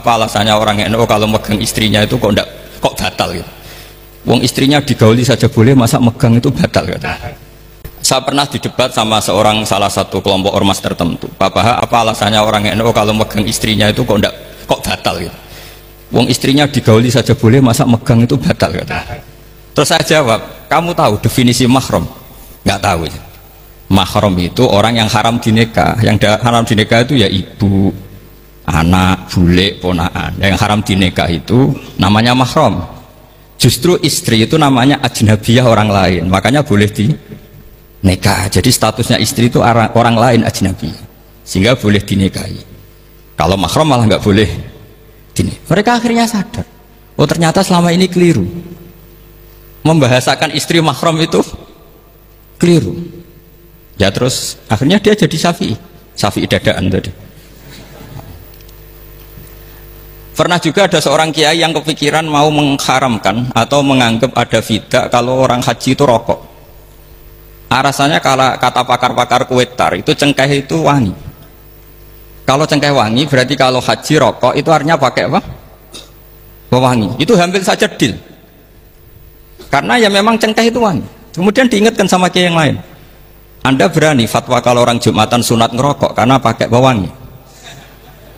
apa alasannya orang NU kalau megang istrinya itu kok batal gitu. Wong istrinya digauli saja boleh, masa megang itu batal gitu. Saya pernah didebat sama salah satu kelompok ormas tertentu. Pak Baha, apa alasannya orang NU kalau megang istrinya itu kok batal gitu. Wong istrinya digauli saja boleh, masa megang itu batal gitu. Terus saya jawab, kamu tahu definisi mahram? Nggak tahu ya. Mahram itu orang yang haram dinikah. Yang haram dinikah itu ya ibu, anak, bule, ponaan. Yang haram dinikah itu namanya mahram. Justru istri itu namanya ajnabiyah, orang lain. Makanya boleh dinikah. Jadi statusnya istri itu orang lain, ajnabiyah. Sehingga boleh dinikahi. Kalau mahram malah nggak boleh dinikah. Mereka akhirnya sadar, oh ternyata selama ini keliru. Membahasakan istri mahram itu keliru. Ya terus akhirnya dia jadi Syafi'i dadaan tadi. Pernah juga ada seorang kiai yang kepikiran mau mengharamkan atau menganggap ada fidah kalau orang haji itu rokok. Rasanya kalau kata pakar-pakar kuetar itu cengkeh itu wangi. Kalau cengkeh wangi berarti kalau haji rokok itu artinya pakai apa? Wangi. Itu hampir saja deal. Karena ya memang cengkeh itu wangi. Kemudian diingatkan sama kiai yang lain. Anda berani fatwa kalau orang Jumatan sunat ngerokok karena pakai pewangi?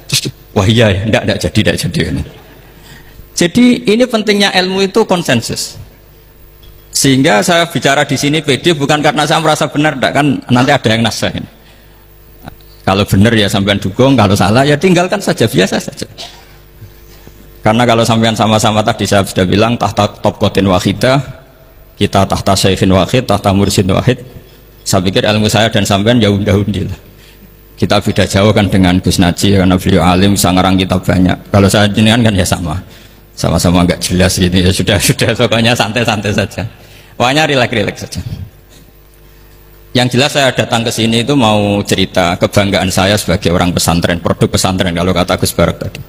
Terus, wah iya ya, enggak jadi. Jadi ini pentingnya ilmu itu konsensus. Sehingga saya bicara di sini pede bukan karena saya merasa benar, enggak, kan nanti ada yang nasahin. Kalau benar ya sampean dukung, kalau salah ya tinggalkan saja, biasa saja. Karena kalau sampean sama-sama tadi saya sudah bilang tahta topkotin wahidah, kita tahta syaihin wahid, tahta mursyid wahid. Saya pikir ilmu saya dan sampean jauh-jauh lah. Kita beda jauh kan dengan Gus Naji karena beliau alim, bisa ngarang kitab banyak. Kalau saya jenengan kan ya sama-sama nggak jelas gitu ya, sudah pokoknya santai-santai saja. Pokoknya rileks saja. Yang jelas saya datang ke sini itu mau cerita kebanggaan saya sebagai orang pesantren, produk pesantren kalau kata Gus Barak tadi.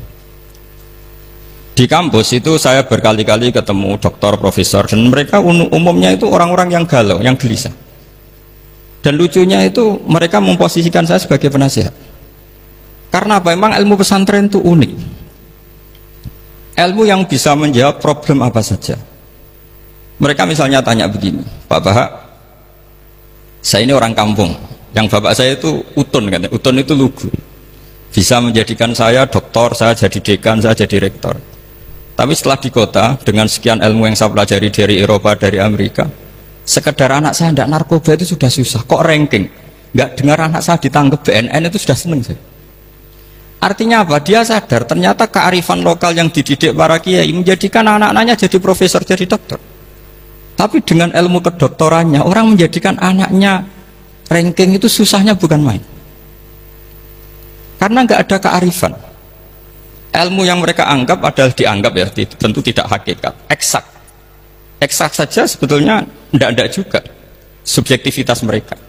Di kampus itu saya berkali-kali ketemu doktor, profesor, dan mereka umumnya itu orang-orang yang galau, yang gelisah. Dan lucunya itu mereka memposisikan saya sebagai penasihat. Karena apa? Memang ilmu pesantren itu unik. Ilmu yang bisa menjawab problem apa saja. Mereka misalnya tanya begini, Pak Baha, saya ini orang kampung, yang bapak saya itu utun kan, utun itu lugu. Bisa menjadikan saya doktor, saya jadi dekan, saya jadi rektor. Tapi setelah di kota, dengan sekian ilmu yang saya pelajari dari Eropa, dari Amerika, sekedar anak saya tidak narkoba itu sudah susah, kok ranking nggak dengar anak saya ditangkap BNN itu sudah seneng saya. Artinya apa? Dia sadar ternyata kearifan lokal yang dididik para kiai menjadikan anak-anaknya jadi profesor, jadi dokter. Tapi dengan ilmu kedoktorannya orang menjadikan anaknya ranking itu susahnya bukan main, karena nggak ada kearifan. Ilmu yang mereka anggap adalah dianggap ya, tentu tidak hakikat, eksak saja sebetulnya tidak juga subjektivitas mereka.